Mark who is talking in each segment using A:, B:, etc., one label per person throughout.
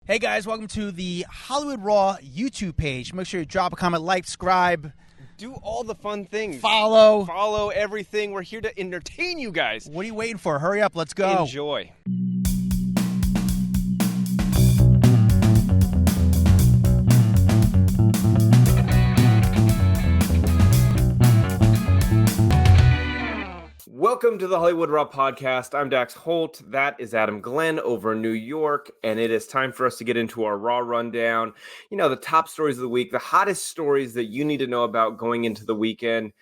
A: Hey guys, welcome to the Hollywood Raw YouTube page. Make sure you drop a comment, like, subscribe.
B: Do all the fun things.
A: Follow
B: everything. We're here to entertain you guys.
A: What are you waiting for? Hurry up, let's go.
B: Enjoy. Welcome to the Hollywood Raw podcast. I'm Dax Holt. That is Adam Glyn over in New York. And it is time for us to get into our Raw rundown. You know, the top stories of the week, the hottest stories that you need to know about going into the weekend.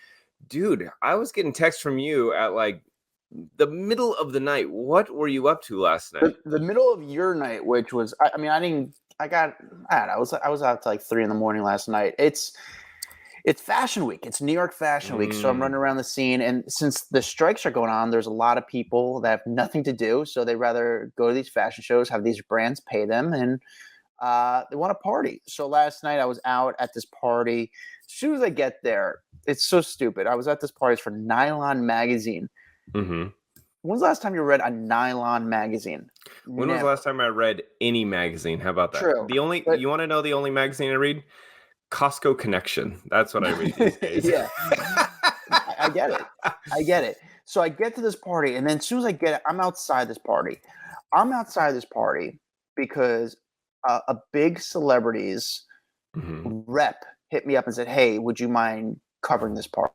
B: Dude, I was getting texts from you at like the middle of the night. What were you up to last night?
C: The middle of your night, which was, I was out to like 3 a.m. last night. It's Fashion Week. It's New York Fashion Week. So I'm running around the scene. And since the strikes are going on, there's a lot of people that have nothing to do. So they rather go to these fashion shows, have these brands pay them, and they want to party. So last night I was out at this party. As soon as I get there, it's so stupid. I was at this party for Nylon Magazine.
B: Mm-hmm.
C: When's the last time you read a Nylon magazine?
B: When was the last time I read any magazine? How about that?
C: True.
B: You want to know the only magazine I read? Costco Connection. That's what I read these days.
C: Yeah. I get it. So I get to this party, and then as soon as I get it, I'm outside this party. Because a big celebrity's rep hit me up and said, "Hey, would you mind covering this party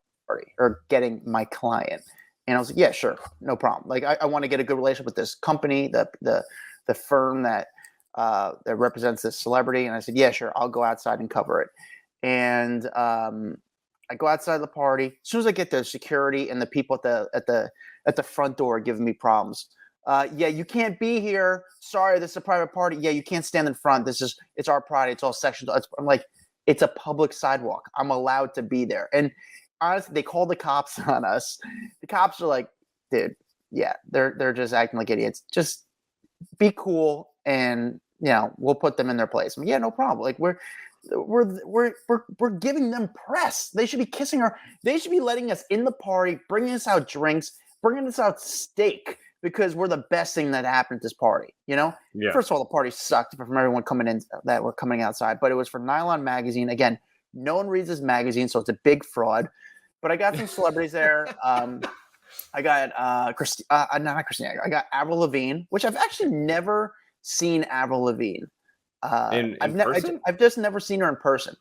C: or getting my client?" And I was like, "Yeah, sure. No problem. Like, I want to get a good relationship with this company, the firm that represents this celebrity." And I said, "Yeah, sure. I'll go outside and cover it." And I go outside the party. As soon as I get there, security and the people at the front door are giving me problems. Yeah, you can't be here. Sorry, this is a private party. Yeah, you can't stand in front. It's our party. It's all sections. I'm like, it's a public sidewalk. I'm allowed to be there. And honestly, they called the cops on us. The cops are like, dude, yeah, they're just acting like idiots. Just be cool, and we'll put them in their place. I mean, yeah, no problem. Like we're giving them press. They should be kissing her. They should be letting us in the party, bringing us out drinks, bringing us out steak, because we're the best thing that happened at this party. Yeah. First of all, the party sucked from everyone coming in that were coming outside, but it was for Nylon Magazine. Again, no one reads this magazine, so it's a big fraud. But I got some celebrities there. I got not Christina. I got Avril Lavigne, which I've actually never seen Avril Lavigne.
B: In person?
C: I've just never seen her in person.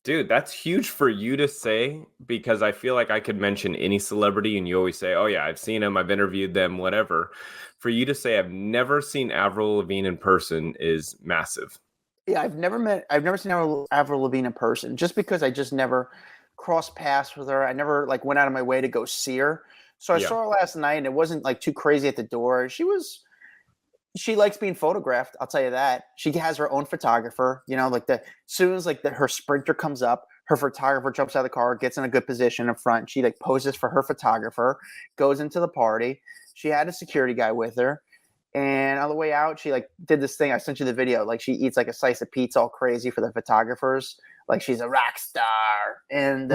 B: Dude, that's huge for you to say, because I feel like I could mention any celebrity and you always say, "Oh yeah, I've seen them, I've interviewed them, whatever." For you to say I've never seen Avril Lavigne in person is massive.
C: Yeah, I've never seen Avril Lavigne in person, just because I just never crossed paths with her. I never went out of my way to go see her. So I saw her last night, and it wasn't too crazy at the door. She likes being photographed. I'll tell you that. She has her own photographer. As soon as her Sprinter comes up, her photographer jumps out of the car, gets in a good position in front. She poses for her photographer, goes into the party. She had a security guy with her, and on the way out, she did this thing. I sent you the video. She eats a slice of pizza, all crazy for the photographers. She's a rock star. And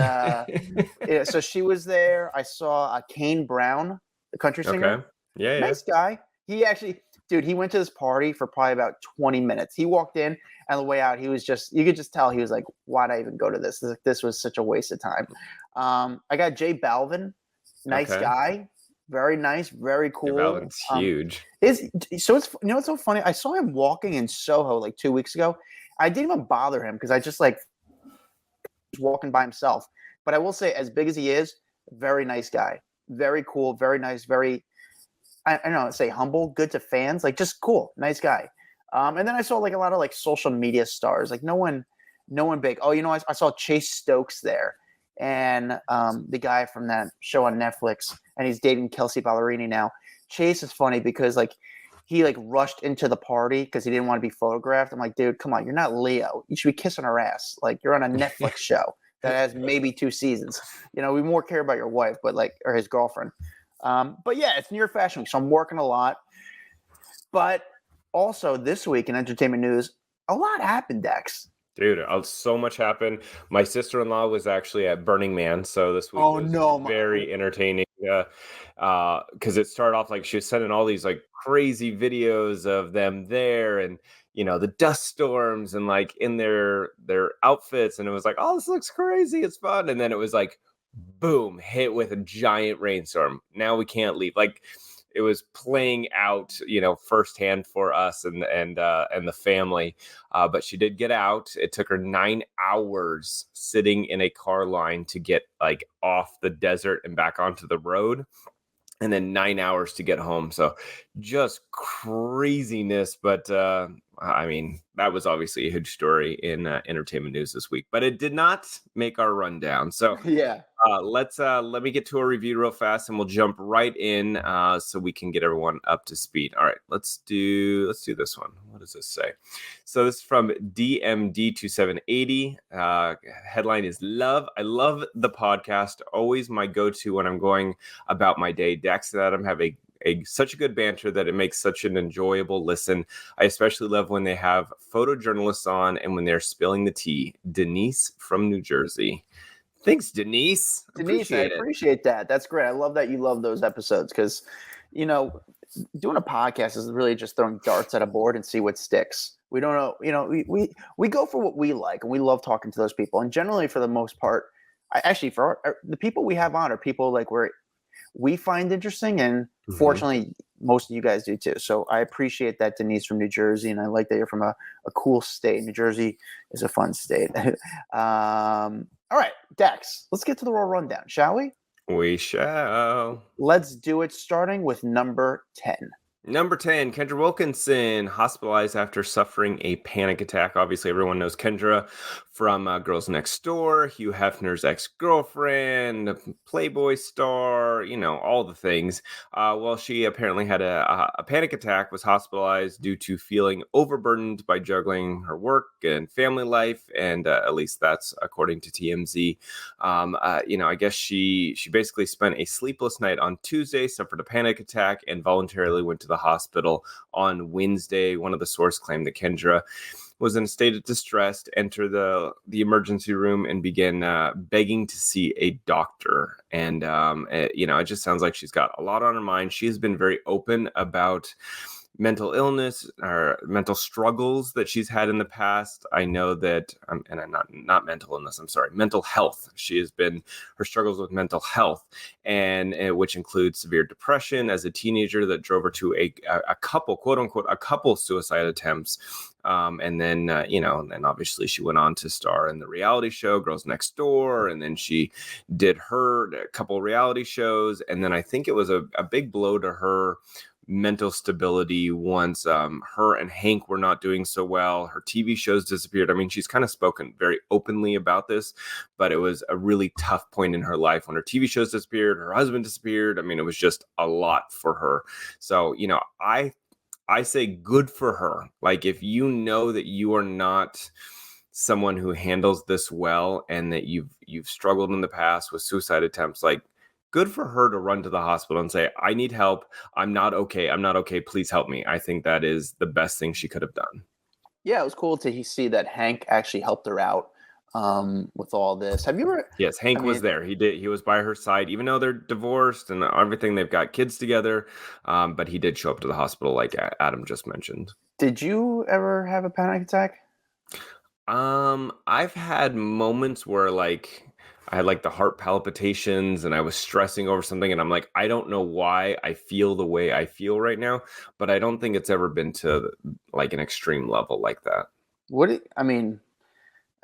C: so she was there. I saw Kane Brown, the country singer.
B: Okay. Yeah.
C: Nice guy. He actually, dude, he went to this party for probably about 20 minutes. He walked in, and on the way out, he was you could just tell he was like, why'd I even go to this? This was such a waste of time. I got J Balvin. Nice guy. Very nice. Very cool.
B: J Balvin's huge.
C: It's so funny. I saw him walking in Soho 2 weeks ago. I didn't even bother him because I just walking by himself. But I will say, as big as he is, very nice guy. Very cool. Very nice. Very, I don't know, say humble, good to fans, just cool, nice guy. And then I saw a lot of social media stars, no one big. Oh, I saw Chase Stokes there, and the guy from that show on Netflix, and he's dating Kelsey Ballerini now. Chase is funny because he rushed into the party because he didn't want to be photographed. I'm like, dude, come on, you're not Leo. You should be kissing her ass. You're on a Netflix show that has maybe 2 seasons. We more care about your wife, or his girlfriend. But yeah, it's New York Fashion Week, so I'm working a lot. But also this week in entertainment news, a lot happened, Dex.
B: Dude, so much happened. My sister-in-law was actually at Burning Man, so this week was very entertaining. Because it started off she was sending all these crazy videos of them there, and the dust storms and like in their outfits, and it was like, oh, this looks crazy, it's fun, and then it was like, boom, hit with a giant rainstorm. Now we can't leave. Like, it was playing out, firsthand for us and the family. But she did get out. It took her 9 hours sitting in a car line to get like off the desert and back onto the road, and then 9 hours to get home. So just craziness. But I mean, that was obviously a huge story in entertainment news this week, but it did not make our rundown. So
C: Yeah.
B: let me get to a review real fast, and we'll jump right in so we can get everyone up to speed. All right, let's do this one. What does this say? So this is from DMD2780. Headline is Love. I love the podcast. Always my go-to when I'm going about my day. Dax and Adam have such a good banter that it makes such an enjoyable listen. I especially love when they have photojournalists on and when they're spilling the tea. Denise from New Jersey. Thanks, Denise.
C: I appreciate that. That's great. I love that you love those episodes because, doing a podcast is really just throwing darts at a board and see what sticks. We don't know, we go for what we like, and we love talking to those people. And generally, for the most part, the people we have on are people like we find interesting, and fortunately, most of you guys do too. So I appreciate that, Denise from New Jersey, and I like that you're from a cool state. New Jersey is a fun state. All right, Dax, let's get to the Raw Rundown, shall we?
B: We shall.
C: Let's do it, starting with number 10.
B: Number 10, Kendra Wilkinson, hospitalized after suffering a panic attack. Obviously, everyone knows Kendra from Girls Next Door, Hugh Hefner's ex-girlfriend, Playboy star, all the things. Well, she apparently had a panic attack, was hospitalized due to feeling overburdened by juggling her work and family life, and at least that's according to TMZ. I guess she basically spent a sleepless night on Tuesday, suffered a panic attack, and voluntarily went to the hospital on Wednesday. One of the sources claimed that Kendra was in a state of distress, entered the emergency room and began begging to see a doctor. And, it just sounds like she's got a lot on her mind. She has been very open about mental illness or mental struggles that she's had in the past. I know that, and I'm not mental illness, I'm sorry, mental health. She has been, her struggles with mental health, and which includes severe depression as a teenager that drove her to a couple, quote unquote, a couple suicide attempts. And then, and obviously she went on to star in the reality show Girls Next Door. And then she did a couple reality shows. And then I think it was a big blow to her mental stability once her and Hank were not doing so well. Her TV shows disappeared. I mean, she's kind of spoken very openly about this, but it was a really tough point in her life when her TV shows disappeared, her husband disappeared. I mean, it was just a lot for her. So, I say good for her. Like, if you know that you are not someone who handles this well and that you've struggled in the past with suicide attempts, like, good for her to run to the hospital and say, I need help. I'm not okay. Please help me. I think that is the best thing she could have done.
C: Yeah, it was cool to see that Hank actually helped her out with all this. Have you ever?
B: Yes, Hank was there. He was by her side, even though they're divorced and everything. They've got kids together, but he did show up to the hospital, like Adam just mentioned.
C: Did you ever have a panic attack?
B: I've had moments where I had the heart palpitations and I was stressing over something, and I'm like, I don't know why I feel the way I feel right now, but I don't think it's ever been to an extreme level like that.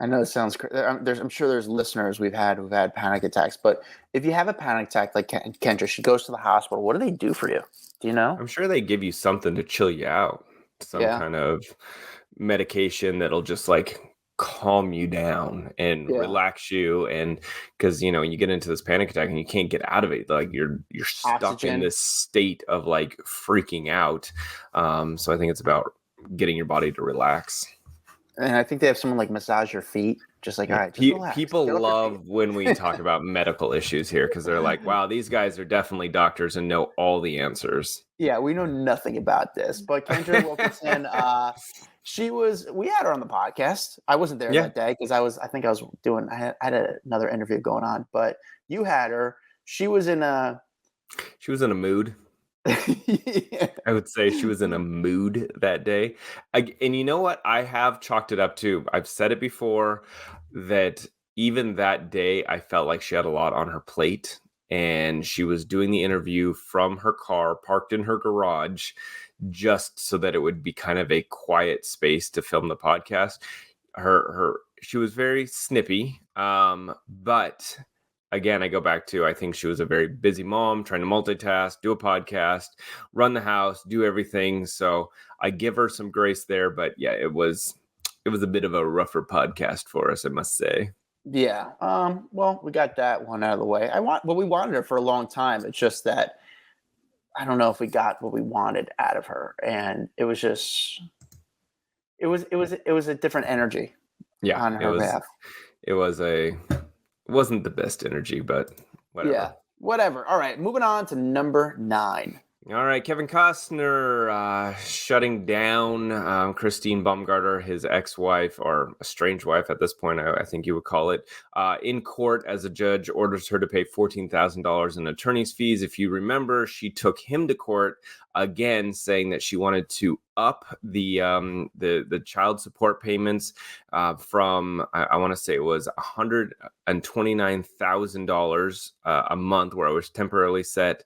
C: I know it sounds crazy. I'm sure there's listeners who've had panic attacks, but if you have a panic attack like Kendra, she goes to the hospital. What do they do for you? Do you know?
B: I'm sure they give you something to chill you out, some kind of medication that'll just calm you down and relax you, and because you get into this panic attack and you can't get out of it, you're stuck Oxygen. In this state of freaking out. So I think it's about getting your body to relax.
C: And I think they have someone massage your feet, just all right. Just relax.
B: People love when we talk about medical issues here because they're like, wow, these guys are definitely doctors and know all the answers.
C: Yeah, we know nothing about this, but Kendra Wilkinson, we had her on the podcast. I wasn't there that day because I had another interview going on, but you had her. She was in a
B: mood.
C: Yeah.
B: I would say she was in a mood that day. And you know what? I have chalked it up too. I've said it before that even that day, I felt like she had a lot on her plate. And she was doing the interview from her car, parked in her garage, just so that it would be kind of a quiet space to film the podcast. She was very snippy, but again, I go back to, I think she was a very busy mom trying to multitask, do a podcast, run the house, do everything. So I give her some grace there, but yeah, it was a bit of a rougher podcast for us, I must say.
C: Yeah. Well, we got that one out of the way. We wanted her for a long time. It's just that I don't know if we got what we wanted out of her, and it was just it was a different energy
B: Yeah,
C: on her behalf.
B: It wasn't the best energy, but whatever.
C: Yeah, whatever. All right, moving on to number 9.
B: All right, Kevin Costner shutting down Christine Baumgartner, his ex-wife, or estranged wife at this point, I think you would call it, in court as a judge orders her to pay $14,000 in attorney's fees. If you remember, she took him to court again, saying that she wanted to up the child support payments from I want to say it was $129,000 a month, where it was temporarily set,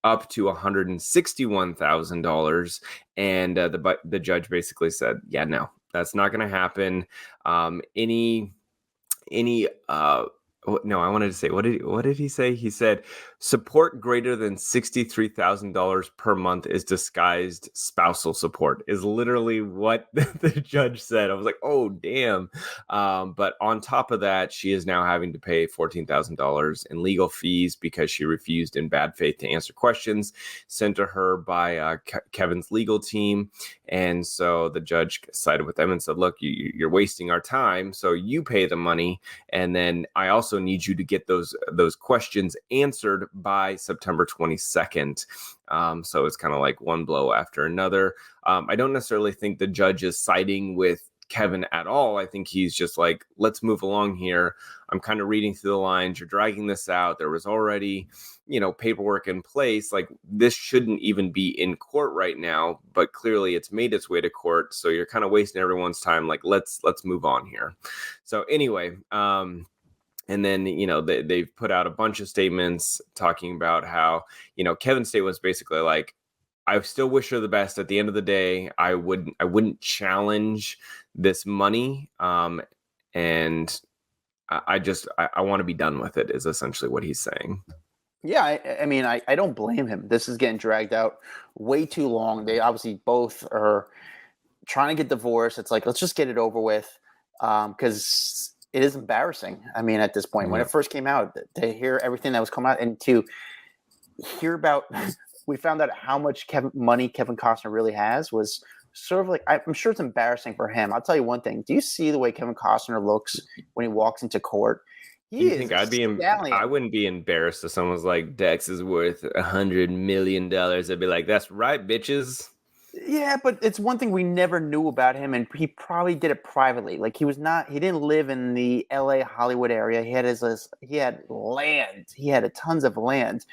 B: up to $161,000, and the judge basically said, "Yeah, no, that's not going to happen." No, I wanted to say, what did he say? He said, support greater than $63,000 per month is disguised spousal support, is literally what the judge said. I was like, oh, damn. But on top of that, she is now having to pay $14,000 in legal fees because she refused in bad faith to answer questions sent to her by Kevin's legal team. And so the judge sided with them and said, look, you're wasting our time, so you pay the money. And then I also need you to get those questions answered by September 22nd. So it's kind of like one blow after another. I don't necessarily think the judge is siding with Kevin at all. I think he's just like, let's move along here. I'm kind of reading through the lines. You're dragging this out. There was already, paperwork in place. Like, this shouldn't even be in court right now, but clearly it's made its way to court. So you're kind of wasting everyone's time. Like, let's move on here. So anyway, and then, they've put out a bunch of statements talking about how, Kevin's statement was basically like, I still wish her the best. At the end of the day, I wouldn't challenge this money. And I want to be done with it, is essentially what he's saying.
C: Yeah, I mean, I don't blame him. This is getting dragged out way too long. They obviously both are trying to get divorced. It's like, let's just get it over with, because it is embarrassing. I mean, at this point, when it first came out, to hear everything that was coming out and to hear about, we found out how much money Kevin Costner really has was sort of like, I'm sure it's embarrassing for him. I'll tell you one thing. Do you see the way Kevin Costner looks when he walks into court?
B: You think I wouldn't be embarrassed if someone was like, Dax is worth $100 million. I'd be like, that's right, bitches.
C: Yeah, but it's one thing we never knew about him, and he probably did it privately. Like, he didn't live in the LA Hollywood area. He had land. He had tons of land.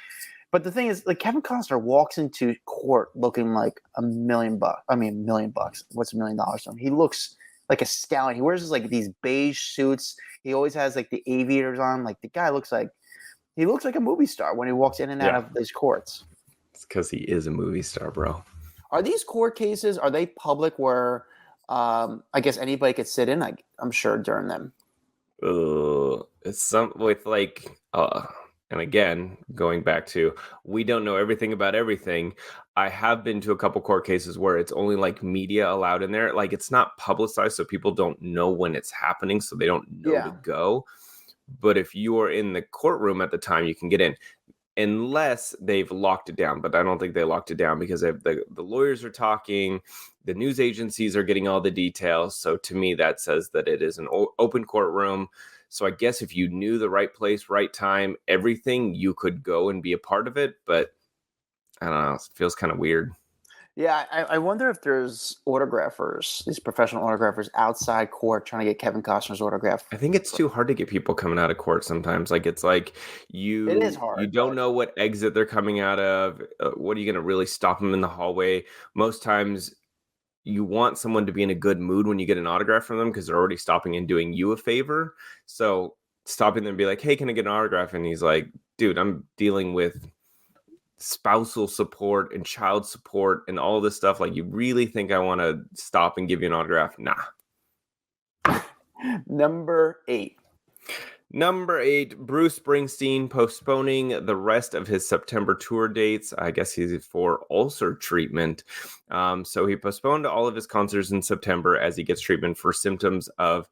C: But the thing is, like, Kevin Costner walks into court looking like $1 million. I mean, $1 million. What's $1 million to him? He looks like a stallion. He wears these beige suits. He always has like the aviators on. Like, the guy looks like a movie star when he walks in and out of these courts.
B: It's because he is a movie star, bro.
C: Are these court cases, are they public where I guess anybody could sit in? I'm sure during them.
B: It's some with like, and again, going back to, we don't know everything about everything. I have been to a couple court cases where it's only like media allowed in there. Like, it's not publicized, so people don't know when it's happening, so they don't know to go. But if you are in the courtroom at the time, you can get in. Unless they've locked it down, but I don't think they locked it down because the lawyers are talking, the news agencies are getting all the details. So to me, that says that it is an open courtroom. So I guess if you knew the right place, right time, everything, you could go and be a part of it. But I don't know, it feels kind of weird.
C: Yeah, I wonder if there's autographers, these professional autographers outside court trying to get Kevin Costner's autograph.
B: I think it's too hard to get people coming out of court sometimes. Like it's like
C: It is
B: you
C: hard,
B: don't
C: but
B: know what exit they're coming out of. What are you going to really stop them in the hallway? Most times you want someone to be in a good mood when you get an autograph from them because they're already stopping and doing you a favor. So stopping them and be like, hey, can I get an autograph? And he's like, dude, I'm dealing with spousal support and child support and all this stuff. Like, you really think I want to stop and give you an autograph? Nah.
C: Number 8.
B: Number 8, Bruce Springsteen postponing the rest of his September tour dates. I guess he's for ulcer treatment. So he postponed all of his concerts in September as he gets treatment for symptoms of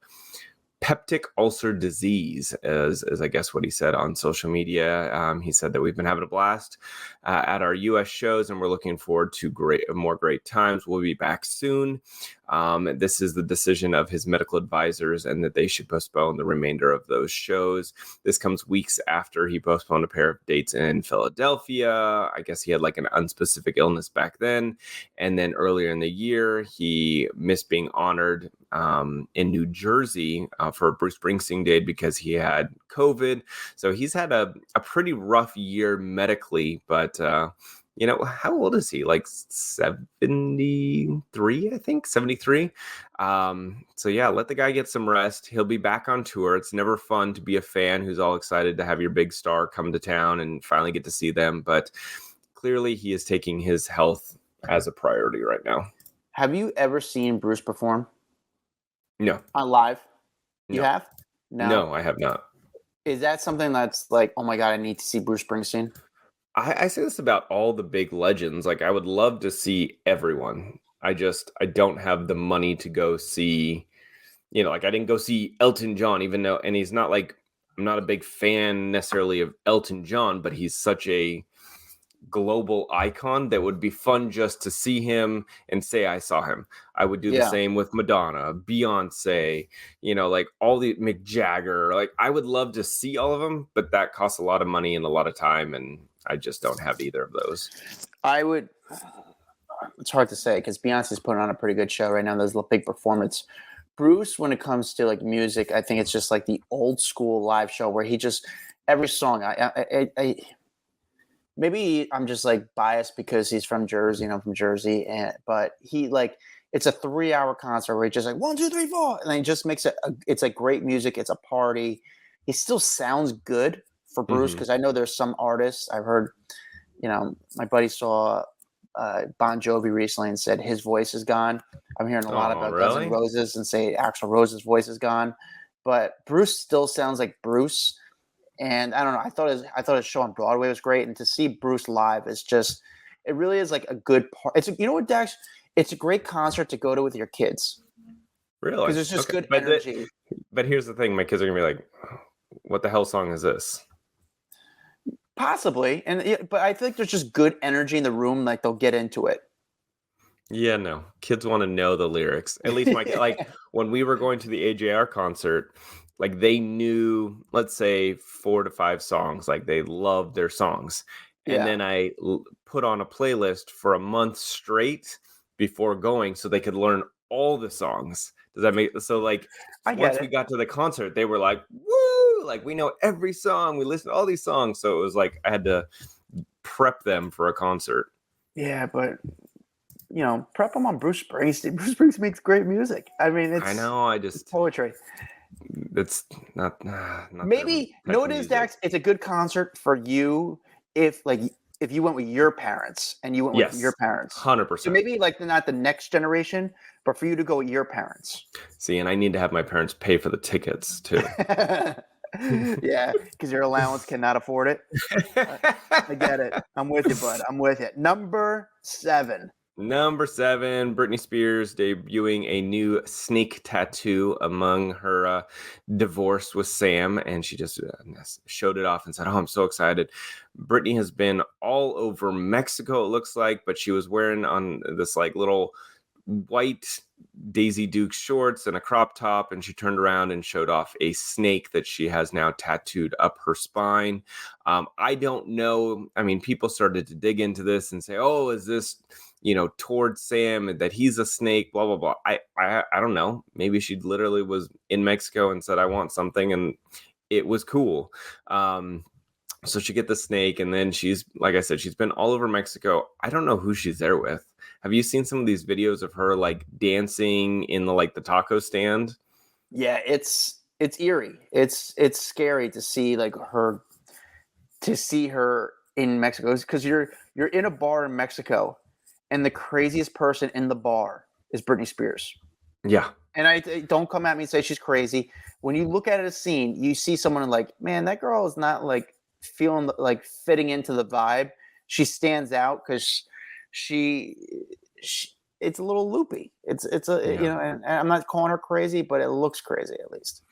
B: peptic ulcer disease, as I guess what he said on social media. He said that we've been having a blast at our U.S. shows, and we're looking forward to more great times. We'll be back soon. This is the decision of his medical advisors, and that they should postpone the remainder of those shows. This comes weeks after he postponed a pair of dates in Philadelphia. I guess he had like an unspecific illness back then. And then earlier in the year, he missed being honored in New Jersey for a Bruce Springsteen Day because he had COVID. So he's had a pretty rough year medically, but how old is he? Like 73, I think, 73. So yeah, let the guy get some rest. He'll be back on tour. It's never fun to be a fan who's all excited to have your big star come to town and finally get to see them. But clearly he is taking his health as a priority right now.
C: Have you ever seen Bruce perform?
B: No.
C: On live? You
B: No.
C: have?
B: No, I have not.
C: Is that something that's like, oh my God, I need to see Bruce Springsteen?
B: I say this about all the big legends. Like, I would love to see everyone. I don't have the money to go see, like I didn't go see Elton John, even though, and he's not like, I'm not a big fan necessarily of Elton John, but he's such a global icon that would be fun just to see him and say I saw him. I would do the same with Madonna, Beyonce, like all the Mick Jagger. Like, I would love to see all of them, but that costs a lot of money and a lot of time, and I just don't have either of those.
C: It's hard to say because Beyonce's putting on a pretty good show right now. There's a big performance. Bruce, when it comes to like music, I think it's just like the old school live show where he just, every song, maybe I'm just like biased because he's from Jersey and I'm from Jersey, but he like, it's a 3-hour concert where he just like 1, 2, 3, 4, and then he just makes it's like great music. It's a party. He still sounds good for Bruce because I know there's some artists I've heard, my buddy saw Bon Jovi recently and said his voice is gone. I'm hearing a lot about Guns N' Roses and say Axl Rose's voice is gone, but Bruce still sounds like Bruce. And I don't know. I thought his show on Broadway was great, and to see Bruce live is just, it really is like a good part. You know what, Dax? It's a great concert to go to with your kids.
B: Really?
C: Because it's just good energy.
B: But here's the thing: my kids are gonna be like, "What the hell song is this?"
C: Possibly, but I feel like there's just good energy in the room. Like they'll get into it.
B: Yeah, no. Kids want to know the lyrics. At least like when we were going to the AJR concert, like they knew, let's say 4 to 5 songs. Like they loved their songs. And then I put on a playlist for a month straight before going so they could learn all the songs. Does that make so like once we got to the concert, they were like, woo, like we know every song. We listened to all these songs. So it was like I had to prep them for a concert.
C: Yeah, but prep them on Bruce Springsteen. Bruce Springsteen makes great music. I mean, it's poetry.
B: It's not
C: maybe no, it is, Dax. It's a good concert for you if you went with your parents and you went with your parents.
B: 100%.
C: So maybe like not the next generation, but for you to go with your parents.
B: See, and I need to have my parents pay for the tickets too.
C: Yeah, because your allowance cannot afford it. I get it. I'm with you, bud. I'm with you. Number 7,
B: Britney Spears debuting a new snake tattoo among her divorce with Sam, and she just showed it off and said, "Oh, I'm so excited." Britney has been all over Mexico, it looks like, but she was wearing on this like little white Daisy Duke shorts and a crop top, and she turned around and showed off a snake that she has now tattooed up her spine. I don't know. I mean, people started to dig into this and say, "Oh, is this towards Sam and that he's a snake, blah, blah, blah. I don't know. Maybe she literally was in Mexico and said, I want something. And it was cool. So she get the snake, and then she's, like I said, she's been all over Mexico. I don't know who she's there with. Have you seen some of these videos of her like dancing in the taco stand?
C: Yeah, it's eerie. It's scary to see her in Mexico, because you're in a bar in Mexico, and the craziest person in the bar is Britney Spears.
B: Yeah.
C: And I don't come at me and say she's crazy. When you look at it as a scene, you see someone like, man, that girl is not like feeling like fitting into the vibe. She stands out because she it's a little loopy. It's and I'm not calling her crazy, but it looks crazy at least.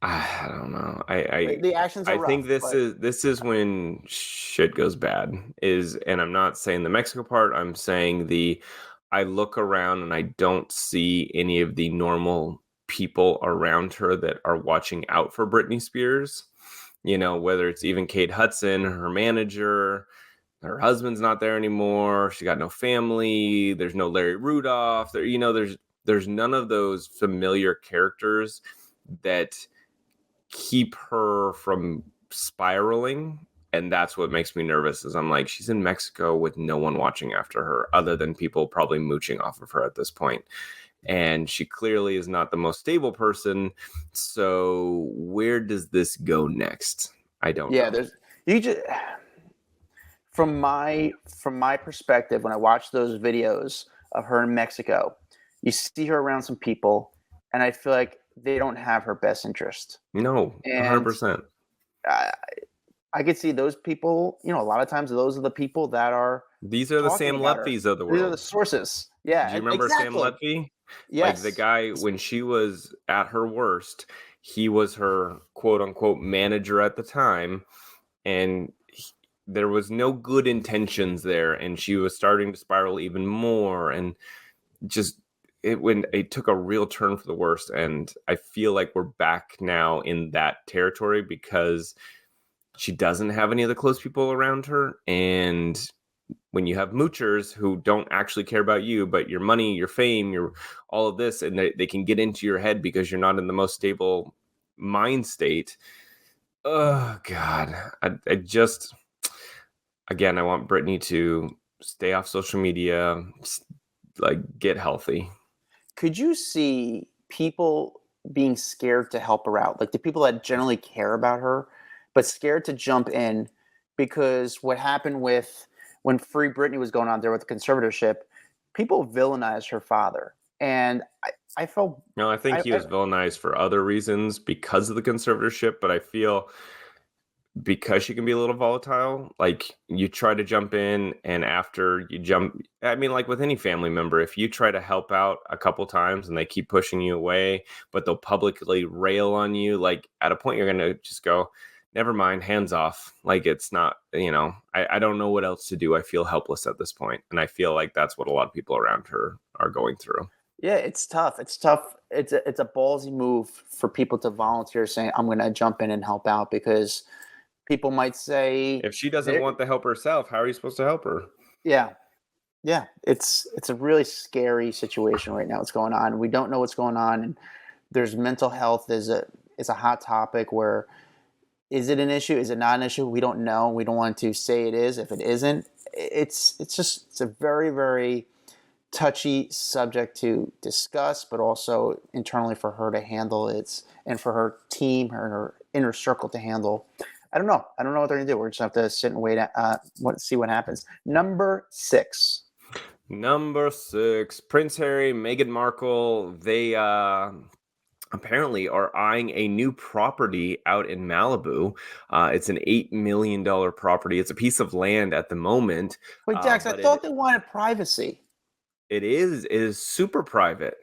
B: I don't know.
C: The actions are rough,
B: think this is when shit goes bad. And I'm not saying the Mexico part. I'm saying I look around and I don't see any of the normal people around her that are watching out for Britney Spears. Whether it's even Kate Hudson, her manager, her husband's not there anymore. She got no family. There's no Larry Rudolph. There's none of those familiar characters that keep her from spiraling. And that's what makes me nervous, is I'm like, she's in Mexico with no one watching after her other than people probably mooching off of her at this point. And she clearly is not the most stable person. So where does this go next? I don't know. From my perspective, when I watch those videos of her in Mexico, you see her around some people, and I feel like they don't have her best interest. No, 100%. I could see those people, a lot of times those are the people that are. These are the Sam Lutfies of the world. These are the sources. Yeah. Do you remember Sam Lutfi? Yes. Like the guy, when she was at her worst, he was her quote unquote manager at the time. And there was no good intentions there. And she was starting to spiral even more. And just it took a real turn for the worst. And I feel like we're back now in that territory because she doesn't have any of the close people around her. And when you have moochers who don't actually care about you, but your money, your fame, your all of this, and they can get into your head because you're not in the most stable mind state. Oh, God. I just, again, I want Britney to stay off social media, get healthy. Could you see people being scared to help her out? Like the people that generally care about her, but scared to jump in because what happened when Free Britney was going on there with the conservatorship, people villainized her father. And I felt... No, I think he was villainized for other reasons because of the conservatorship, but I feel because she can be a little volatile, like you try to jump in and after you jump... I mean, like with any family member, if you try to help out a couple times and they keep pushing you away, but they'll publicly rail on you, like at a point you're going to just go... Never mind, hands off. Like it's not, I don't know what else to do. I feel helpless at this point. And I feel like that's what a lot of people around her are going through. Yeah, it's tough. It's tough. It's a ballsy move for people to volunteer saying, I'm going to jump in and help out, because people might say, if she doesn't want to help herself, how are you supposed to help her? Yeah. Yeah. It's a really scary situation right now. What's going on. We don't know what's going on. And there's mental health is a hot topic where, is it an issue? Is it not an issue? We don't know. We don't want to say it is if it isn't. It's a very, very touchy subject to discuss, but also internally for her to handle it and for her team, her inner circle to handle. I don't know. I don't know what they're going to do. We're just going to have to sit and wait, see what happens. Number 6. Prince Harry, Meghan Markle, they apparently are eyeing a new property out in Malibu. It's an $8 million property. It's a piece of land at the moment. Wait, Dax, I thought they wanted privacy. It is super private.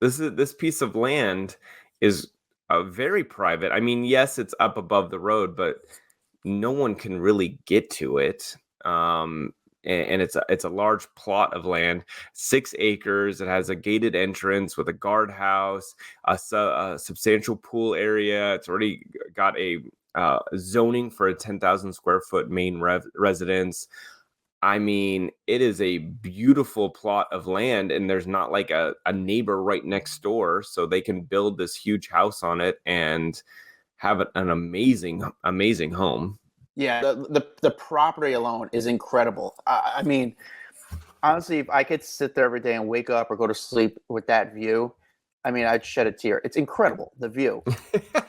B: This piece of land is very private. I mean, yes, it's up above the road, but no one can really get to it. And it's a large plot of land, 6 acres. It has a gated entrance with a guardhouse, a substantial pool area. It's already got a zoning for a 10,000 square foot main residence. I mean, it is a beautiful plot of land, and there's not like a neighbor right next door, so they can build this huge house on it and have an amazing home.
C: Yeah, the property alone is incredible. I mean, honestly, if I could sit there every day and wake up or go to sleep with that view, I mean, I'd shed a tear. It's incredible, the view.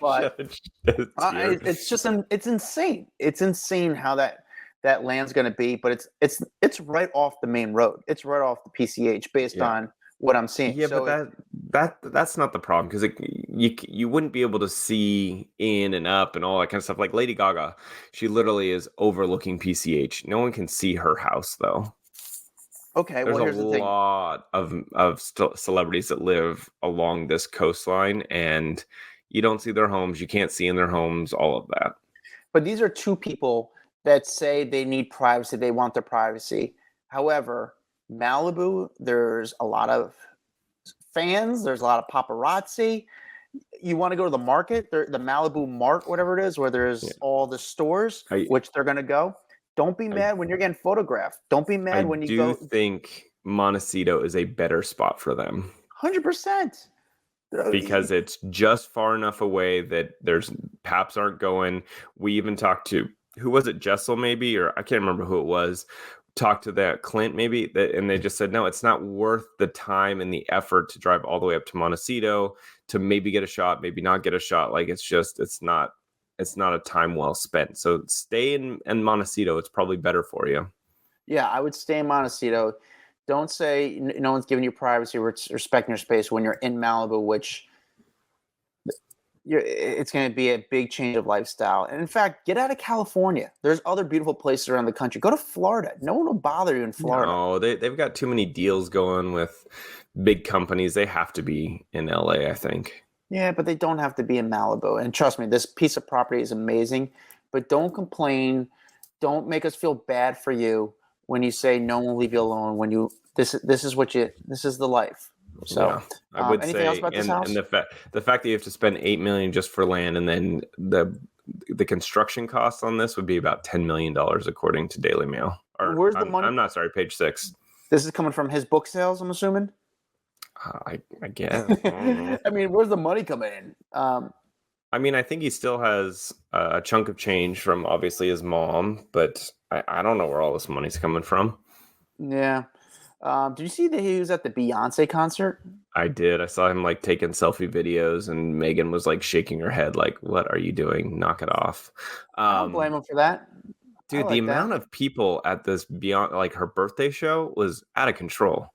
C: But it's just it's insane. It's insane how that land's going to be. But it's right off the main road. It's right off the PCH based on what I'm seeing.
B: Yeah,
C: so
B: but that's not the problem, because you wouldn't be able to see in and up and all that kind of stuff. Like Lady Gaga, she literally is overlooking PCH. No one can see her house though.
C: Okay,
B: there's
C: well, here's
B: a
C: the thing.
B: lot of celebrities that live along this coastline, and you don't see their homes. You can't see in their homes, all of that.
C: But these are two people that say they need privacy. They want their privacy. However, Malibu, there's a lot of fans. There's a lot of paparazzi. You want to go to the market, the Malibu Mart, whatever it is, where there's all the stores, which they're going to go. Don't be mad when you're getting photographed. Don't be mad when you go.
B: I do think Montecito is a better spot for them.
C: 100%.
B: Because it's just far enough away that there's paps aren't going. We even talked to, who was it, Jessel maybe, or I can't remember who it was. Talked to that Clint maybe, and they just said, no, it's not worth the time and the effort to drive all the way up to Montecito to maybe get a shot, maybe not get a shot. Like it's not a time well spent. So stay in Montecito. It's probably better for you. Yeah,
C: I would stay in Montecito. Don't say no one's giving you privacy or respecting your space when you're in Malibu, which it's going to be a big change of lifestyle. And in fact, get out of California. There's other beautiful places around the country. Go to Florida. No one will bother you in Florida.
B: No, they've got too many deals going with big companies. They have to be in LA, I think.
C: Yeah, but they don't have to be in Malibu. And trust me, this piece of property is amazing. But don't complain. Don't make us feel bad for you when you say no one will leave you alone. When you this is the life. So
B: yeah, I would
C: anything
B: say,
C: else about this house?
B: And the fact that you have to spend $8 million just for land, and then the construction costs on this would be about $10 million according to Daily Mail.
C: Where's the money?
B: I'm not sorry, page 6.
C: This is coming from his book sales, I'm assuming.
B: I guess.
C: I mean, where's the money coming in?
B: I mean, I think he still has a chunk of change from obviously his mom, but I don't know where all this money's coming from.
C: Yeah. Did you see that he was at the Beyonce concert?
B: I did. I saw him like taking selfie videos, and Meghan was like shaking her head like, what are you doing? Knock it off.
C: I don't blame him for that.
B: Dude, the amount of people at this like her birthday show was out of control.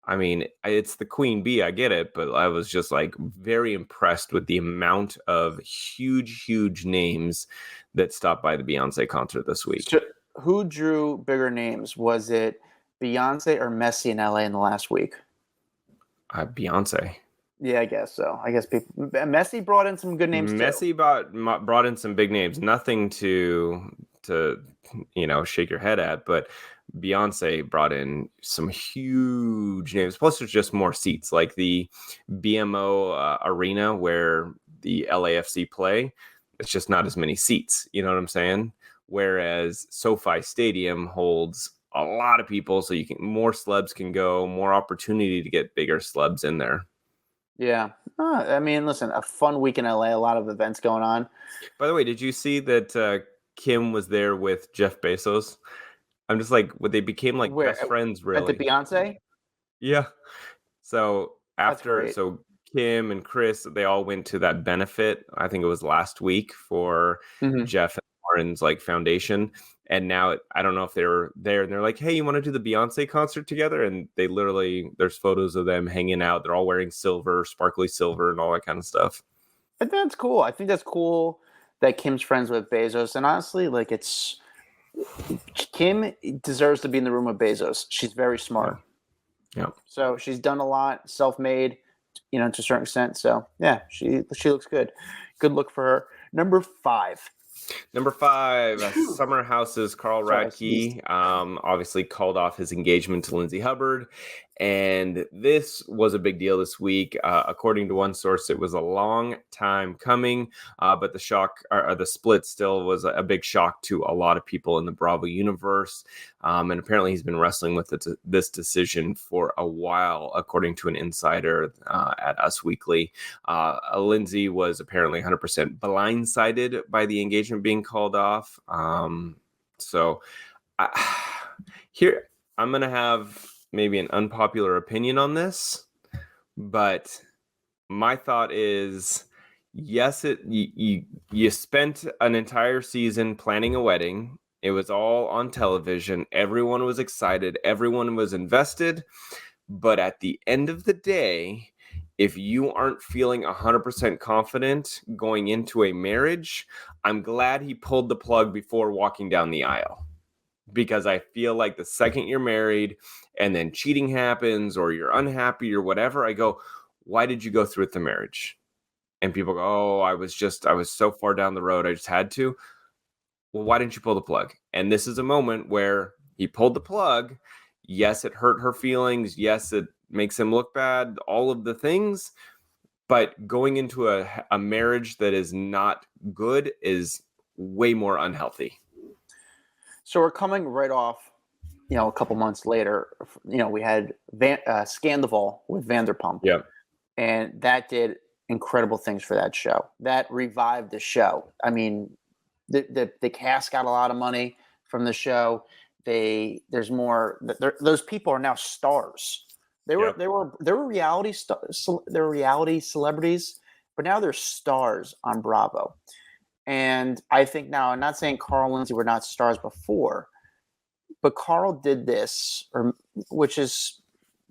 B: I mean, it's the Queen Bee, I get it, but I was just like very impressed with the amount of huge names that stopped by the Beyonce concert this week.
C: So who drew bigger names? Was it Beyonce or Messi in LA in the last week?
B: Beyonce.
C: Yeah, I guess so. I guess Messi brought in some good names too.
B: Messi brought in some big names. Nothing to shake your head at, but Beyonce brought in some huge names. Plus, there's just more seats, like the BMO arena where the LAFC play. It's just not as many seats. You know what I'm saying? Whereas SoFi Stadium holds a lot of people, so more celebs can go, more opportunity to get bigger celebs in there.
C: Yeah. I mean, listen, a fun week in LA, a lot of events going on.
B: By the way, did you see that Kim was there with Jeff Bezos? I'm just like, they became like best friends, really.
C: At the Beyonce?
B: Yeah. So so Kim and Chris, they all went to that benefit. I think it was last week for Jeff and Lauren's like foundation. And now I don't know if they were there, and they're like, hey, you want to do the Beyonce concert together? And they literally, there's photos of them hanging out. They're all wearing silver, sparkly silver, and all that kind of stuff.
C: I think that's cool. I think that's cool that Kim's friends with Bezos. And honestly, like Kim deserves to be in the room with Bezos. She's very smart.
B: Yeah.
C: So she's done a lot, self-made, to a certain extent. So yeah, she looks good. Good look for her. Number 5, Summer House's Carl Radke obviously called off his engagement to Lindsay Hubbard,
B: And this was a big deal this week. According to one source, it was a long time coming, but the split still was a big shock to a lot of people in the Bravo universe. And apparently he's been wrestling with this decision for a while, according to an insider at Us Weekly. Lindsay was apparently 100% blindsided by the engagement being called off. Here, I'm going to have maybe an unpopular opinion on this, but my thought is, yes, you spent an entire season planning a wedding. It was all on television. Everyone was excited. Everyone was invested. But at the end of the day, if you aren't feeling 100% confident going into a marriage, I'm glad he pulled the plug before walking down the aisle. Because I feel like the second you're married and then cheating happens or you're unhappy or whatever, I go, why did you go through with the marriage? And people go, oh, I was so far down the road, I just had to. Well, why didn't you pull the plug? And this is a moment where he pulled the plug. Yes, it hurt her feelings. Yes, it makes him look bad, all of the things. But going into a marriage that is not good is way more unhealthy.
C: So we're coming right off, a couple months later. We had Scandival with Vanderpump.
B: Yeah.
C: And that did incredible things for that show. That revived the show. I mean, the cast got a lot of money from the show. There's more. Those people are now stars. They were reality celebrities, but now they're stars on Bravo. And I think now, I'm not saying Carl and Lindsay were not stars before, but Carl did this, which is,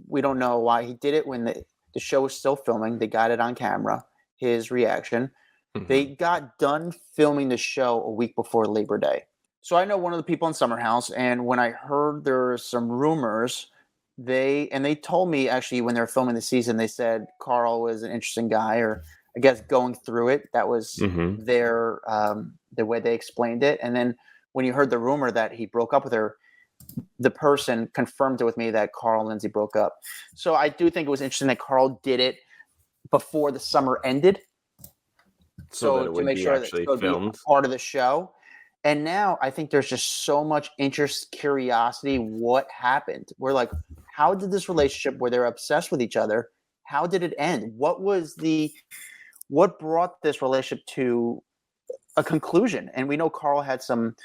C: we don't know why he did it when the show was still filming. They got it on camera, his reaction. Mm-hmm. They got done filming the show a week before Labor Day. So I know one of the people in Summer House, and when I heard there were some rumors, they told me actually when they were filming the season, they said Carl was an interesting guy, or I guess going through it, that was their the way they explained it. And then when you heard the rumor that he broke up with her, the person confirmed it with me that Carl and Lindsay broke up. So I do think it was interesting that Carl did it before the summer ended. So to make sure that it would be part of the show. And now I think there's just so much interest, curiosity. What happened? We're like, how did this relationship where they're obsessed with each other, how did it end? What brought this relationship to a conclusion? And we know Carl had some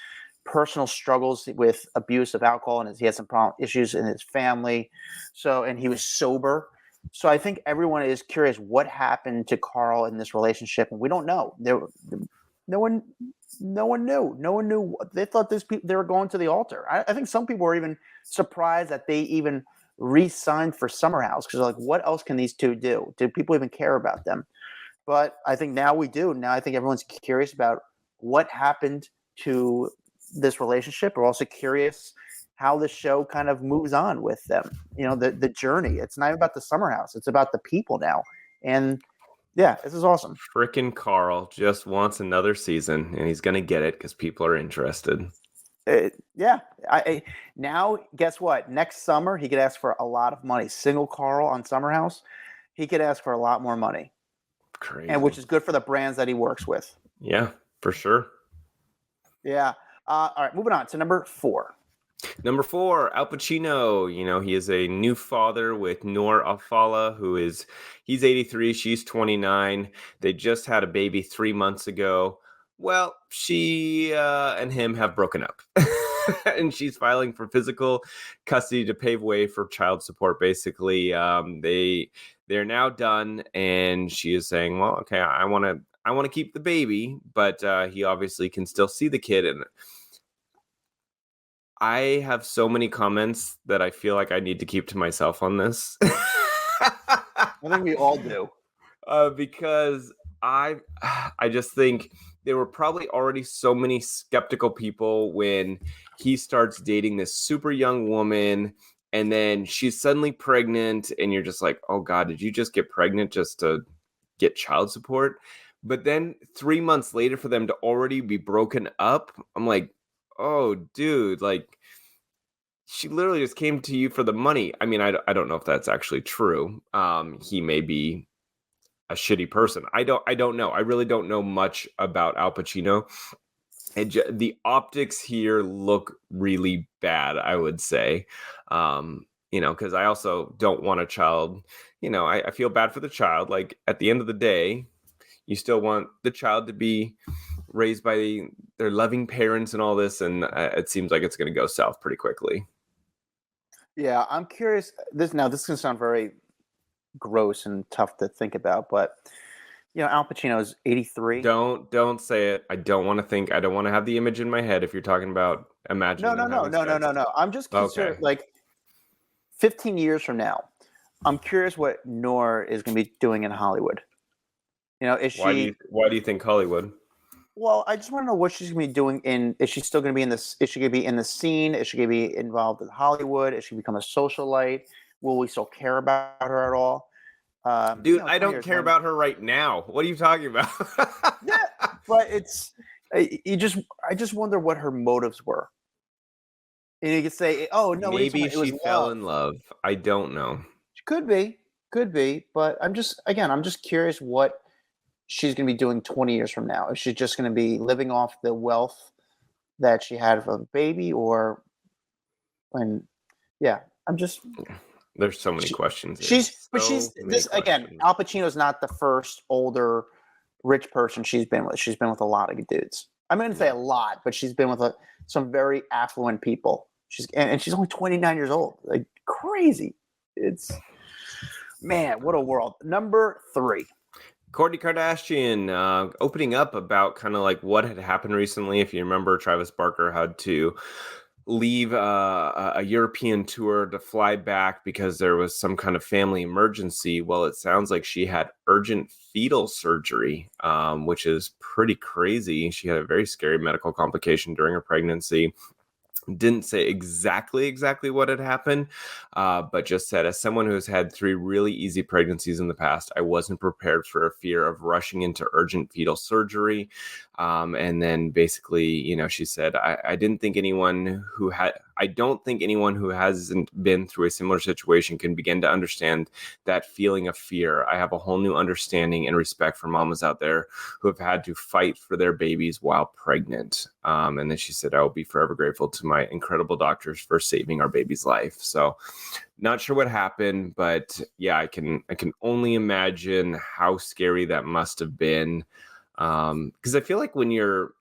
C: personal struggles with abuse of alcohol, and he had some issues in his family. And he was sober. So I think everyone is curious what happened to Carl in this relationship, and we don't know. No one knew. No one knew. They thought they were going to the altar. I think some people were even surprised that they even re-signed for Summer House, because they're like, what else can these two do? Do people even care about them? But I think now we do. Now I think everyone's curious about what happened to this relationship. We're also curious how the show kind of moves on with them. The journey. It's not even about the Summer House. It's about the people now. And yeah, this is awesome.
B: Frickin' Carl just wants another season, and he's going to get it because people are interested.
C: Now, guess what? Next summer, he could ask for a lot of money. Single Carl on Summer House, he could ask for a lot more money.
B: Crazy.
C: And which is good for the brands that he works with.
B: Yeah, for sure.
C: Yeah. All right, moving on to number 4.
B: Number 4, Al Pacino. He is a new father with Noor Alfallah, he's 83, she's 29. They just had a baby 3 months ago. Well, she and him have broken up. And she's filing for physical custody to pave way for child support, basically. They're now done, and she is saying, well, okay, I want to keep the baby, but he obviously can still see the kid. And I have so many comments that I feel like I need to keep to myself on this.
C: I think we all do.
B: Because I just think there were probably already so many skeptical people when he starts dating this super young woman, and then she's suddenly pregnant, and you're just like, oh God, did you just get pregnant just to get child support? But then 3 months later for them to already be broken up, I'm like, oh, dude, like, she literally just came to you for the money. I mean, I don't know if that's actually true. He may be a shitty person. I don't know. I really don't know much about Al Pacino. The optics here look really bad, I would say. Because I also don't want a child. I feel bad for the child. Like, at the end of the day, you still want the child to be raised by their loving parents and all this, and it seems like it's going to go south pretty quickly.
C: Yeah, I'm curious. This is going to sound very gross and tough to think about, but Al Pacino is 83.
B: Don't say it. I don't want to think. I don't want to have the image in my head. If you're talking about imagining.
C: No. I'm just concerned. Okay. Like 15 years from now, I'm curious what Noor is going to be doing in Hollywood. Is she?
B: Why do you think Hollywood?
C: Well, I just want to know what she's going to be doing is she still going to be in this? Is she going to be in the scene? Is she going to be involved in Hollywood? Is she going to become a socialite? Will we still care about her at all?
B: Dude, I don't care about her right now. What are you talking about?
C: Yeah, but I just wonder what her motives were. And you could say, oh no,
B: maybe she fell in love. I don't know.
C: Could be, but I'm just curious what she's going to be doing 20 years from now. Is she just going to be living off the wealth that she had of a baby, or when? Yeah, I'm just.
B: There's so many questions.
C: Al Pacino's not the first older rich person she's been with. She's been with a lot of dudes. I'm going to say a lot, but she's been with some very affluent people. She's only 29 years old. Like, crazy. It's, man, what a world. Number 3.
B: Kourtney Kardashian opening up about kind of like what had happened recently. If you remember, Travis Barker had to leave a European tour to fly back because there was some kind of family emergency. Well, it sounds like she had urgent fetal surgery, which is pretty crazy. She had a very scary medical complication during her pregnancy. Didn't say exactly what had happened, but just said, as someone who's had 3 really easy pregnancies in the past, I wasn't prepared for a fear of rushing into urgent fetal surgery. And then basically, she said, I don't think anyone who hasn't been through a similar situation can begin to understand that feeling of fear. I have a whole new understanding and respect for mamas out there who have had to fight for their babies while pregnant. And then she said, I will be forever grateful to my incredible doctors for saving our baby's life. So not sure what happened, but yeah, I can only imagine how scary that must have been. Because I feel like when you're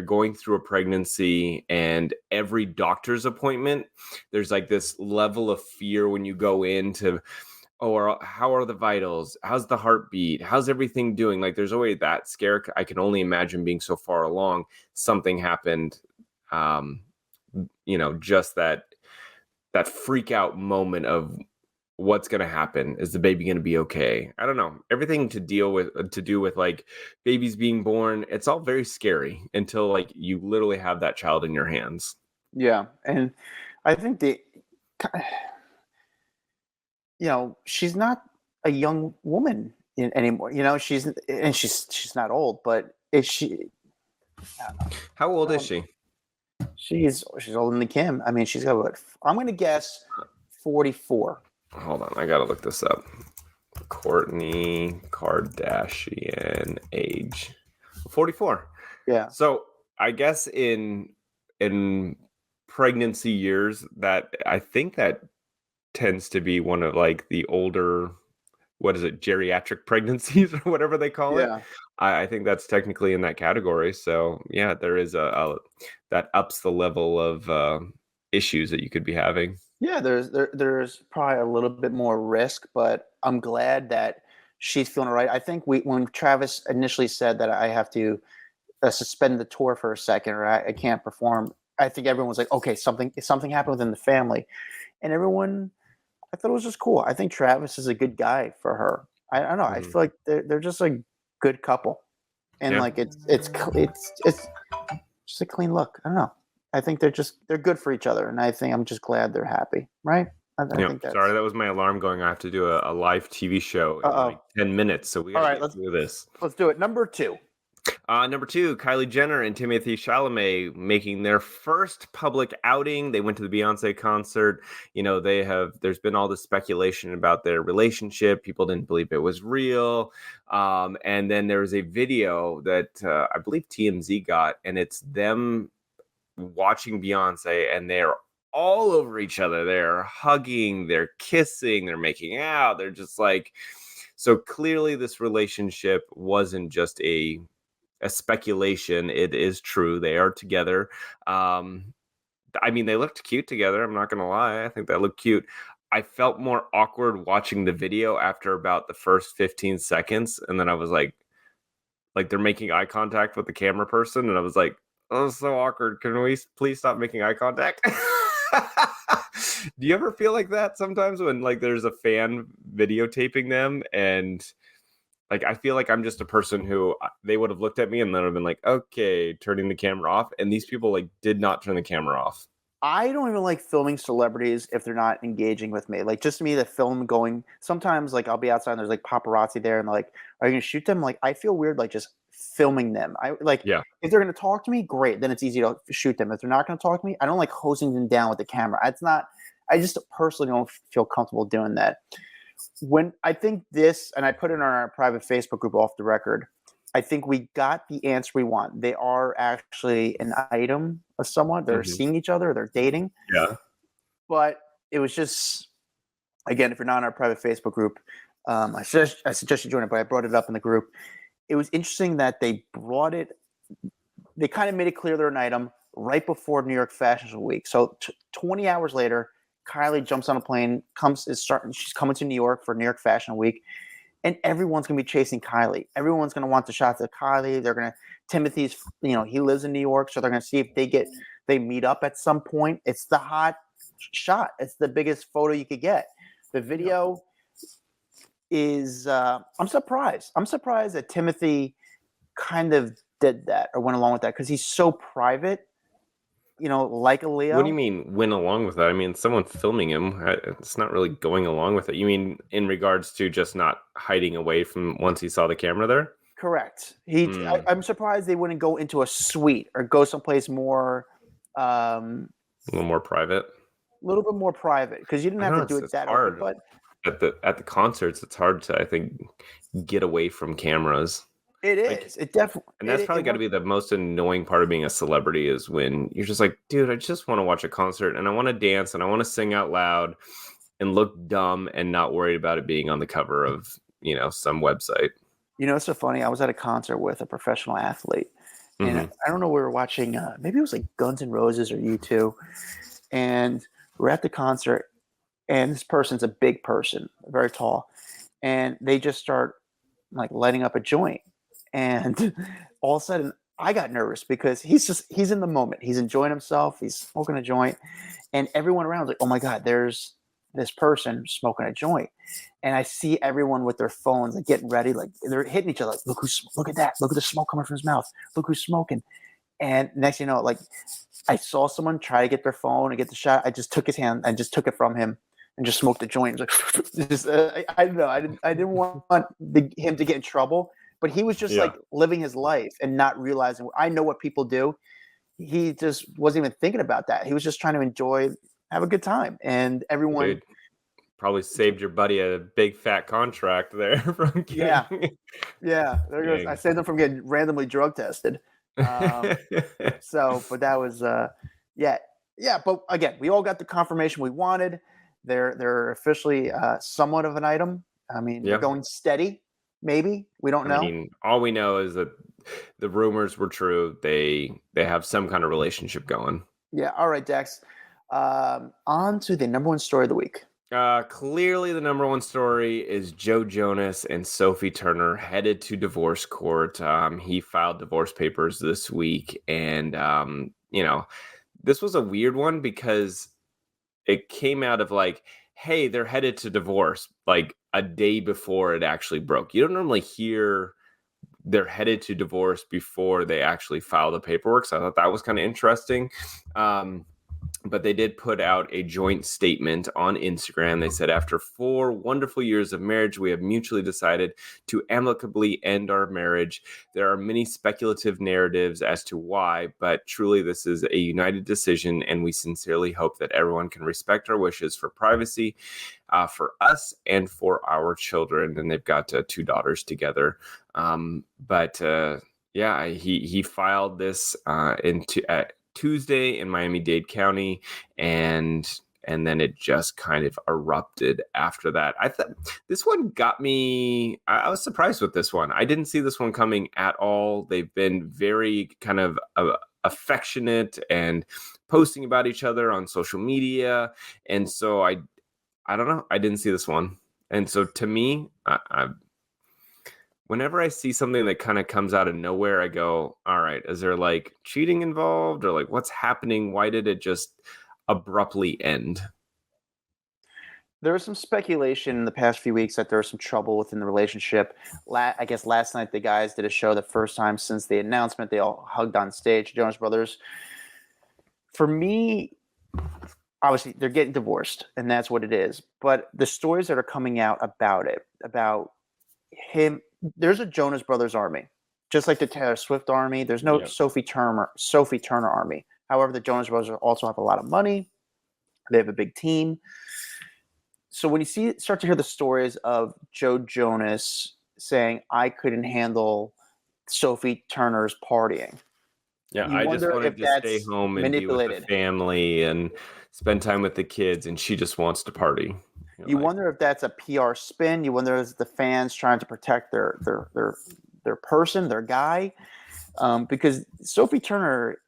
B: going through a pregnancy and every doctor's appointment, there's like this level of fear when you go into, how are the vitals? How's the heartbeat? How's everything doing? Like, there's always that scare. I can only imagine being so far along. Something happened, just that freak out moment of what's going to happen. Is the baby going to be okay? I don't know. Everything to do with like babies being born, it's all very scary until like you literally have that child in your hands.
C: Yeah. And I think she's not a young woman anymore. She's not old, but is she?
B: How old is she?
C: She's older than Kim. I mean, she's got what? I'm going to guess 44.
B: Hold on, I gotta look this up. Kourtney Kardashian age 44.
C: Yeah.
B: So I guess in pregnancy years, that I think that tends to be one of like the older, geriatric pregnancies or whatever they call it. I think that's technically in that category. So yeah, there is that ups the level of issues that you could be having.
C: Yeah, there's probably a little bit more risk, but I'm glad that she's feeling all right. I think when Travis initially said that I have to suspend the tour for a second, or I can't perform, I think everyone was like, okay, something happened within the family, and everyone, I thought it was just cool. I think Travis is a good guy for her. I don't know. I feel like they're just a good couple, and like it's just a clean look. I don't know. I think they're good for each other, and I'm just glad they're happy, right? I think
B: sorry, that was my alarm going. I have to do a live TV show in like 10 minutes, so we gotta get through this.
C: Let's do it. Number 2.
B: Number 2, Kylie Jenner and Timothee Chalamet making their first public outing. They went to the Beyonce concert. There's been all this speculation about their relationship. People didn't believe it was real. And then there was a video that I believe TMZ got, and it's them watching Beyonce, and they're all over each other. They're hugging, they're kissing, they're making out. They're just like, so clearly this relationship wasn't just a speculation. It is true. They are together. They looked cute together. I'm not going to lie. I think that looked cute. I felt more awkward watching the video after about the first 15 seconds. And then I was like they're making eye contact with the camera person. And I was like, oh, so awkward. Can we please stop making eye contact? Do you ever feel like that sometimes when like there's a fan videotaping them, and like I feel like I'm just a person who they would have looked at me and then have been like, okay, turning the camera off, and these people like did not turn the camera off.
C: I don't even like filming celebrities if they're not engaging with me. Like, just me, the film going. Sometimes like I'll be outside and there's like paparazzi there, and they're like, are you gonna shoot them? Like, I feel weird like just filming them.
B: Yeah.
C: If they're gonna talk to me, great, then it's easy to shoot them. If they're not gonna talk to me, I don't like hosing them down with the camera. I just personally don't feel comfortable doing that. When I think this, and I put it in our private Facebook group off the record, I think we got the answer we want. They are actually an item of someone. They're seeing each other. They're dating.
B: Yeah.
C: But it was just, again, if you're not in our private Facebook group, I suggest you join it, but I brought it up in the group. It was interesting that they kind of made it clear they're an item right before New York Fashion Week. So 20 hours later, Kylie jumps on a plane, she's coming to New York for New York Fashion Week, and everyone's going to be chasing Kylie. Everyone's going to want the shots of Kylie. Timothy's, he lives in New York, so they're going to see if they meet up at some point. It's the hot shot. It's the biggest photo you could get. The video is, I'm surprised. I'm surprised that Timothee kind of did that or went along with that because he's so private. Like a Leo.
B: What do you mean went along with that? I mean, someone filming him, it's not really going along with it. You mean in regards to just not hiding away from once he saw the camera there?
C: Correct. I'm surprised they wouldn't go into a suite or go someplace more...
B: a little more private.
C: A little bit more private, because you didn't have to do it that
B: hard.
C: often. But
B: at the concerts, it's hard to, I think, get away from cameras.
C: It is. It definitely.
B: And that's probably got to be the most annoying part of being a celebrity, is when you're just like, dude, I just want to watch a concert and I want to dance and I want to sing out loud and look dumb and not worried about it being on the cover of, some website.
C: It's so funny. I was at a concert with a professional athlete, and I don't know, we were watching, maybe it was like Guns N' Roses or U2, and we're at the concert, and this person's a big person, very tall, and they just start like lighting up a joint. And all of a sudden, I got nervous because he's in the moment. He's enjoying himself. He's smoking a joint. And everyone around is like, oh my God, there's this person smoking a joint. And I see everyone with their phones, like getting ready, like they're hitting each other. Like, look at that. Look at the smoke coming from his mouth. Look who's smoking. And next thing you know, like I saw someone try to get their phone and get the shot. I just took his hand and just took it from him and just smoked the joint. Like, I don't know. I didn't want him to get in trouble. But he was just like living his life and not realizing. I know what people do. He just wasn't even thinking about that. He was just trying to enjoy, have a good time. And everyone...
B: Dude, probably saved your buddy a big fat contract there. From getting...
C: Yeah. There goes. I saved him from getting randomly drug tested. But that was, yeah. But again, we all got the confirmation we wanted. They're officially somewhat of an item. I mean, they're going steady. Maybe we don't know.
B: I mean, all we know is that the rumors were true. They have some kind of relationship going.
C: Yeah. All right, Dax. On to the number one story of the week.
B: Clearly, the number one story is Joe Jonas and Sophie Turner headed to divorce court. He filed divorce papers this week, and this was a weird one because it came out of like, hey, they're headed to divorce, like a day before it actually broke. You don't normally hear they're headed to divorce before they actually file the paperwork. So I thought that was kind of interesting. But they did put out a joint statement on Instagram. They said, after 4 wonderful years of marriage, we have mutually decided to amicably end our marriage. There are many speculative narratives as to why, but truly this is a united decision, and we sincerely hope that everyone can respect our wishes for privacy for us and for our children. And they've got 2 daughters together. He filed this into Tuesday in Miami-Dade County, and then it just kind of erupted after that. I thought this one got me. I was surprised with this one. I didn't see this one coming at all. They've been very kind of affectionate and posting about each other on social media, and so I don't know. I didn't see this one, and so to me, whenever I see something that kind of comes out of nowhere, I go, all right, is there like cheating involved, or like what's happening? Why did it just abruptly end?
C: There was some speculation in the past few weeks that there was some trouble within the relationship. I guess last night the guys did a show the first time since the announcement. They all hugged on stage, Jonas Brothers. For me, obviously they're getting divorced, and that's what it is. But the stories that are coming out about it, about him, there's a Jonas Brothers army, just like the Taylor Swift army. There's no Sophie Turner army. However, the Jonas Brothers also have a lot of money. They have a big team. So when you start to hear the stories of Joe Jonas saying, "I couldn't handle Sophie Turner's partying,"
B: I just wanted to stay home and be with the family and spend time with the kids, and she just wants to party.
C: You wonder if that's a PR spin. You wonder if the fans trying to protect their person, their guy, because Sophie Turner,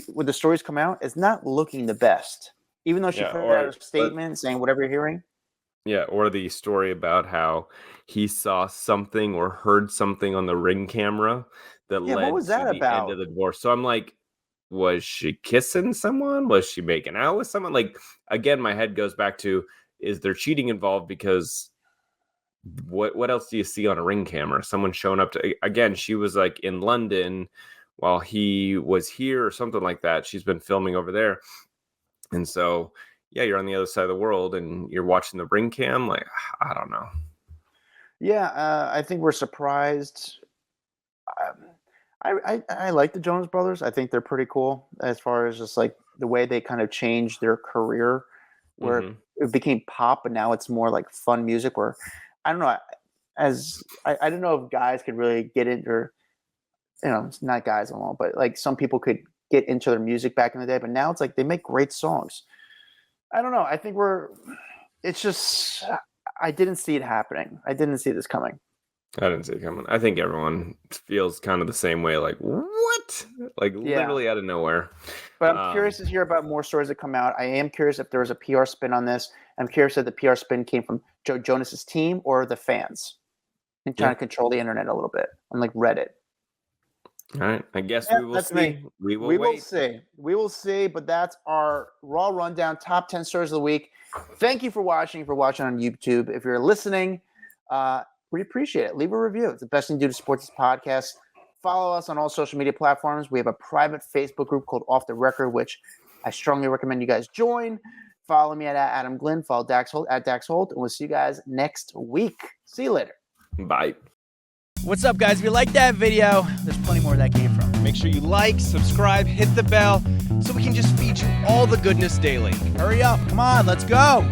C: when the stories come out, is not looking the best. Even though she put out a statement saying whatever you're hearing.
B: Yeah, or the story about how he saw something or heard something on the Ring camera that led to the end of the divorce. So I'm like, was she kissing someone? Was she making out with someone? Like, again, my head goes back to, is there cheating involved? Because what else do you see on a Ring camera? Someone showing up to, again, she was like in London while he was here or something like that. She's been filming over there. And so, yeah, you're on the other side of the world and you're watching the Ring cam. Like, I don't know.
C: Yeah, I think we're surprised. I like the Jonas Brothers. I think they're pretty cool as far as just like the way they kind of changed their career, where it became pop, and now it's more like fun music. Where I don't know, I don't know if guys could really get into, it's not guys alone, but like some people could get into their music back in the day. But now it's like they make great songs. I don't know. I think it's just, I didn't see it happening. I didn't see this coming.
B: I didn't see it coming. I think everyone feels kind of the same way. Like, what? Like, literally out of nowhere.
C: But I'm curious to hear about more stories that come out. I am curious if there was a PR spin on this. I'm curious if the PR spin came from Joe Jonas's team or the fans and trying to control the internet a little bit on like Reddit.
B: All right. I guess we will see. We will see.
C: We will see. But that's our Raw Rundown top 10 stories of the week. Thank you for watching. On YouTube. If you're listening, we appreciate it. Leave a review. It's the best thing to do to support this podcast. Follow us on all social media platforms. We have a private Facebook group called Off the Record, which I strongly recommend you guys join. Follow me at Adam Glyn. Follow Dax Holt at Dax Holt. And we'll see you guys next week. See you later.
B: Bye.
A: What's up, guys? If you liked that video, there's plenty more where that came from. Make sure you like, subscribe, hit the bell so we can just feed you all the goodness daily. Hurry up. Come on. Let's go.